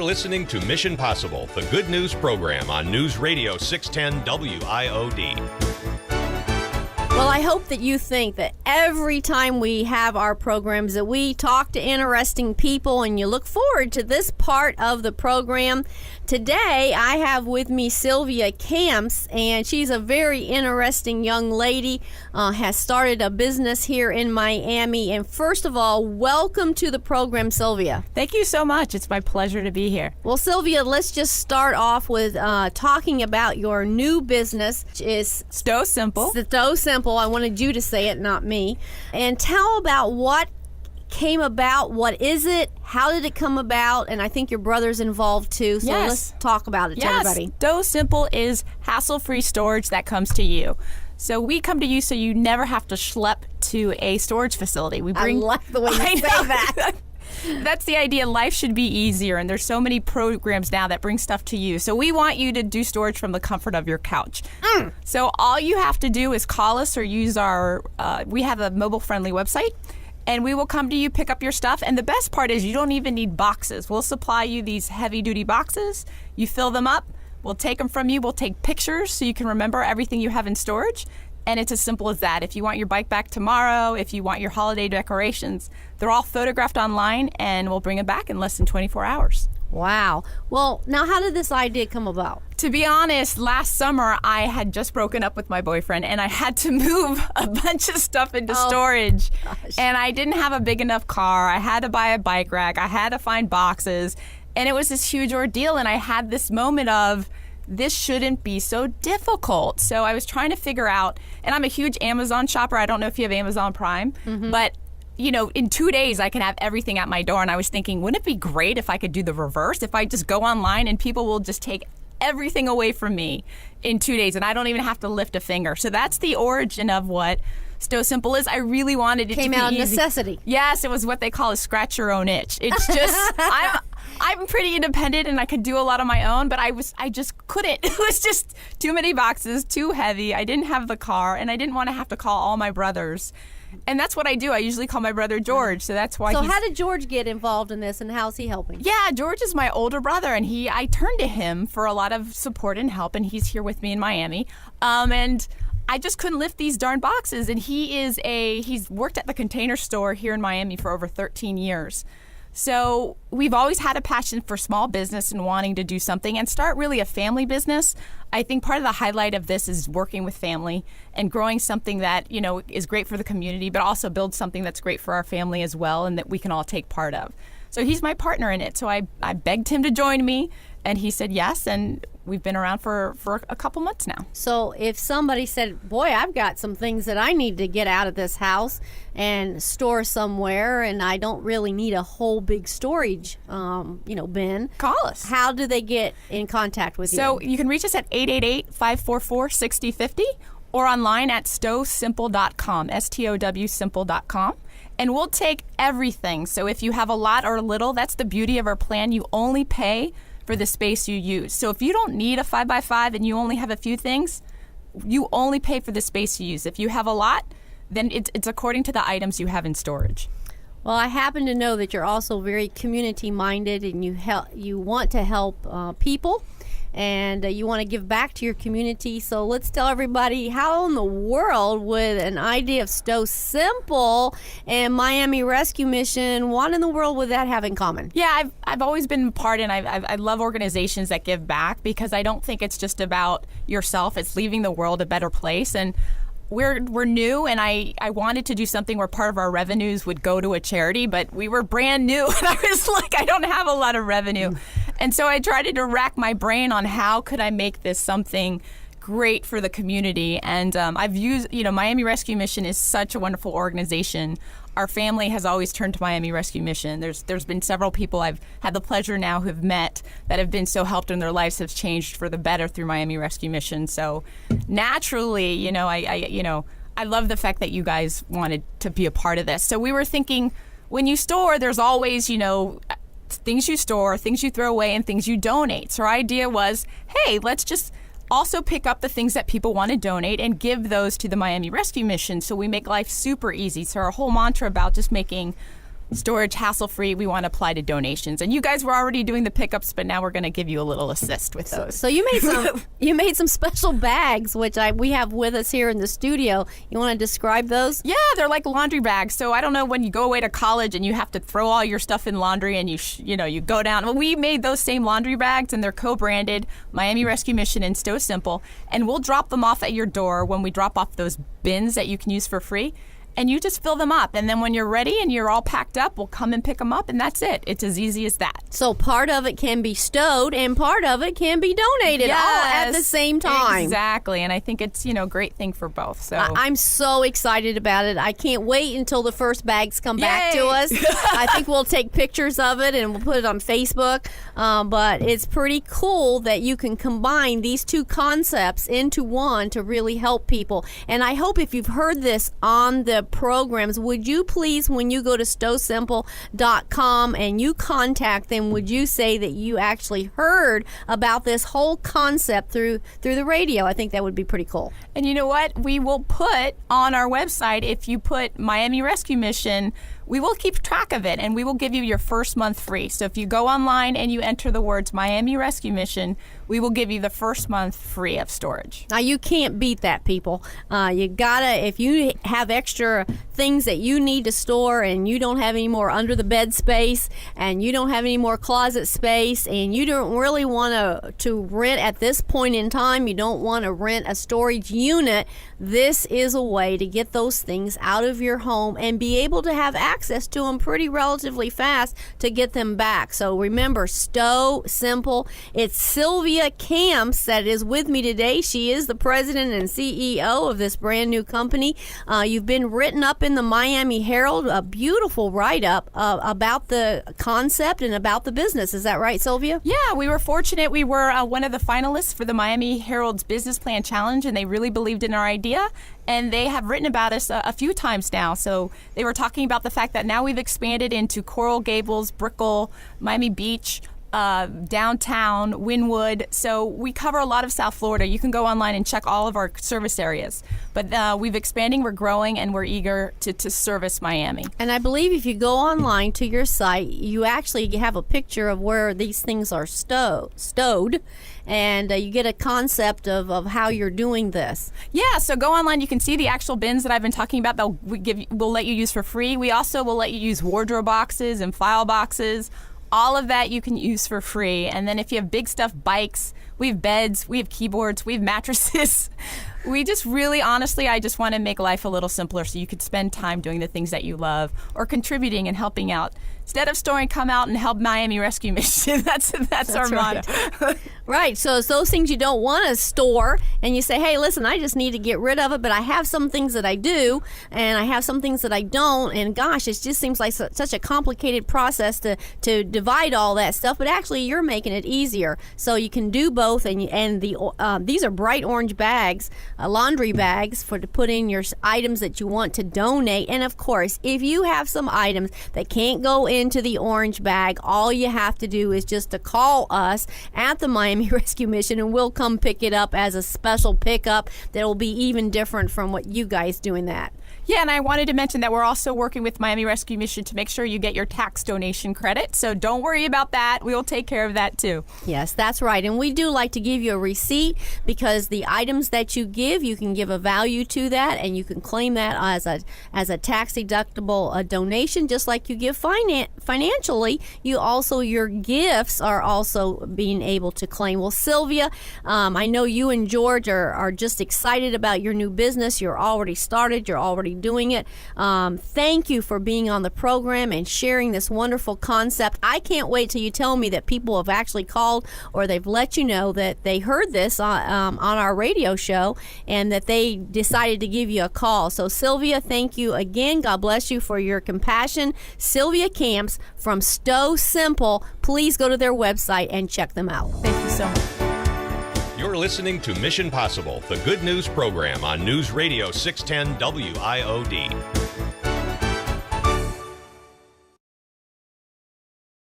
You're listening to Mission Possible, the good news program on News Radio 610 WIOD. Well, I hope that you think that every time we have our programs that we talk to interesting people, and you look forward to this part of the program. Today, I have with me Sylvia Camps, and she's a very interesting young lady, has started a business here in Miami. And first of all, welcome to the program, Sylvia. Thank you so much. It's my pleasure to be here. Well, Sylvia, let's just start off with talking about your new business, which is Stow Simple. Stow Simple. I wanted you to say it, not me. And tell about what came about. What is it? How did it come about? And I think your brother's involved too. So let's talk about it to everybody. Stow Simple is hassle-free storage that comes to you. So we come to you so you never have to schlep to a storage facility. I like the way you say that. That's the idea. Life should be easier, and there's so many programs now that bring stuff to you. So we want you to do storage from the comfort of your couch. So all you have to do is call us or use our, we have a mobile-friendly website, and we will come to you, pick up your stuff. And the best part is you don't even need boxes. We'll supply you these heavy-duty boxes. You fill them up. We'll take them from you. We'll take pictures so you can remember everything you have in storage. And it's as simple as that. If you want your bike back tomorrow, if you want your holiday decorations, they're all photographed online, and we'll bring it back in less than 24 hours. Wow. Well, now how did this idea come about? To be honest, last summer I had just broken up with my boyfriend, and I had to move a bunch of stuff into storage. Gosh. And I didn't have a big enough car. I had to buy a bike rack. I had to find boxes. And it was this huge ordeal, and I had this moment of, this shouldn't be so difficult. So I was trying to figure out, and I'm a huge Amazon shopper. I don't know if you have Amazon Prime, but you know, in 2 days I can have everything at my door. And I was thinking, wouldn't it be great if I could do the reverse? If I just go online and people will just take everything away from me in 2 days, and I don't even have to lift a finger. So that's the origin of what Stow Simple is. I really wanted it to be Came out of easy. necessity. Yes, it was what they call a scratch your own itch. It's just, I'm pretty independent and I could do a lot on my own, but I just couldn't. It was just too many boxes, too heavy. I didn't have the car, and I didn't want to have to call all my brothers. And that's what I do. I usually call my brother George, so that's why. So how did George get involved in this, and how's he helping? Yeah, George is my older brother, and I turned to him for a lot of support and help, and he's here with me in Miami. And I just couldn't lift these darn boxes, and he's worked at the Container Store here in Miami for over 13 years. So we've always had a passion for small business and wanting to do something and start really a family business. I think part of the highlight of this is working with family and growing something that, you know, is great for the community, but also build something that's great for our family as well and that we can all take part of. So he's my partner in it. So I begged him to join me, and he said yes, and we've been around for a couple months now. So if somebody said, boy, I've got some things that I need to get out of this house and store somewhere, and I don't really need a whole big storage bin, call us. How do they get in contact with you? So you can reach us at 888-544-6050 or online at stowsimple.com, STOW simple.com. And we'll take everything. So if you have a lot or a little, that's the beauty of our plan. You only pay for the space you use. So if you don't need a 5x5 and you only have a few things, you only pay for the space you use. If you have a lot, then it's according to the items you have in storage. Well, I happen to know that you're also very community-minded, and you want to help people, and you want to give back to your community. So let's tell everybody, how in the world would an idea of Stow Simple and Miami Rescue Mission, what in the world would that have in common? Yeah, I've always been part, and I love organizations that give back, because I don't think it's just about yourself. It's leaving the world a better place. And we're new, and I wanted to do something where part of our revenues would go to a charity, but we were brand new, and I was like, I don't have a lot of revenue. And so I tried to rack my brain on how could I make this something great for the community. And I've used, Miami Rescue Mission is such a wonderful organization. Our family has always turned to Miami Rescue Mission. There's been several people I've had the pleasure now who've met that have been so helped, and their lives have changed for the better through Miami Rescue Mission. So naturally, I love the fact that you guys wanted to be a part of this. So we were thinking, when you store, there's always, things you store, things you throw away, and things you donate. So our idea was, hey, let's just also pick up the things that people want to donate and give those to the Miami Rescue Mission, so we make life super easy. So our whole mantra about just making storage, hassle-free. We want to apply to donations. And you guys were already doing the pickups, but now we're going to give you a little assist with those. So you made some special bags, which we have with us here in the studio. You want to describe those? Yeah, they're like laundry bags. So I don't know, when you go away to college and you have to throw all your stuff in laundry and you go down. Well, we made those same laundry bags, and they're co-branded Miami Rescue Mission and Stow Simple. And we'll drop them off at your door when we drop off those bins that you can use for free. And you just fill them up. And then when you're ready and you're all packed up, we'll come and pick them up, and that's it. It's as easy as that. So part of it can be stowed and part of it can be donated all at the same time. Exactly. And I think it's, a great thing for both. So I'm so excited about it. I can't wait until the first bags come back to us. I think we'll take pictures of it and we'll put it on Facebook. But it's pretty cool that you can combine these two concepts into one to really help people. And I hope if you've heard this on the programs, would you please, when you go to stowsimple.com and you contact them, would you say that you actually heard about this whole concept through the radio? I think that would be pretty cool. And you know what? We will put on our website, if you put Miami Rescue Mission, we will keep track of it, and we will give you your first month free. So if you go online and you enter the words Miami Rescue Mission, we will give you the first month free of storage. Now, you can't beat that, people. You gotta, if you have extra things that you need to store and you don't have any more under the bed space and you don't have any more closet space and you don't really want to rent at this point in time, you don't want to rent a storage unit, this is a way to get those things out of your home and be able to have access to them pretty relatively fast to get them back. So remember, Stow Simple. It's Sylvia Camps that is with me today. She is the president and CEO of this brand new company. You've been written up in the Miami Herald, a beautiful write-up about the concept and about the business. Is that right, Sylvia? Yeah, we were fortunate. We were one of the finalists for the Miami Herald's Business Plan Challenge, and they really believed in our idea. And they have written about us a few times now. So they were talking about the fact that now we've expanded into Coral Gables, Brickell, Miami Beach, downtown, Wynwood. So we cover a lot of South Florida. You can go online and check all of our service areas. But we've expanding, we're growing, and we're eager to service Miami. And I believe if you go online to your site, you actually have a picture of where these things are stowed. And you get a concept of how you're doing this. Yeah, so go online. You can see the actual bins that I've been talking about. We'll let you use for free. We also will let you use wardrobe boxes and file boxes. All of that you can use for free. And then if you have big stuff, bikes, we have beds, we have keyboards, we have mattresses. We just really, honestly, I just want to make life a little simpler so you could spend time doing the things that you love or contributing and helping out. Instead of storing, come out and help Miami Rescue Mission. That's our motto. Right. So it's those things you don't want to store, and you say, hey, listen, I just need to get rid of it, but I have some things that I do, and I have some things that I don't, and gosh, it just seems like such a complicated process to divide all that stuff, but actually you're making it easier. So you can do both, and these are bright orange bags, laundry bags to put in your items that you want to donate. And of course, if you have some items that can't go into the orange bag, all you have to do is just to call us at the Miami Rescue Mission, and we'll come pick it up as a special pickup that will be even different from what you guys doing that. Yeah, and I wanted to mention that we're also working with Miami Rescue Mission to make sure you get your tax donation credit. So don't worry about that. We will take care of that too. Yes, that's right. And we do like to give you a receipt because the items that you give, you can give a value to that, and you can claim that as a tax deductible donation, just like you give financially. Your gifts are also being able to claim. Well, Sylvia, I know you and George are just excited about your new business. You're already started. You're already doing it. Thank you for being on the program and sharing this wonderful concept. I can't wait till you tell me that people have actually called or they've let you know that they heard this on our radio show and that they decided to give you a call. So Sylvia, thank you again. God bless you for your compassion. Sylvia Camps from Stow Simple. Please go to their website and check them out. Thank you so much. You're listening to Mission Possible, the good news program on News Radio 610 WIOD.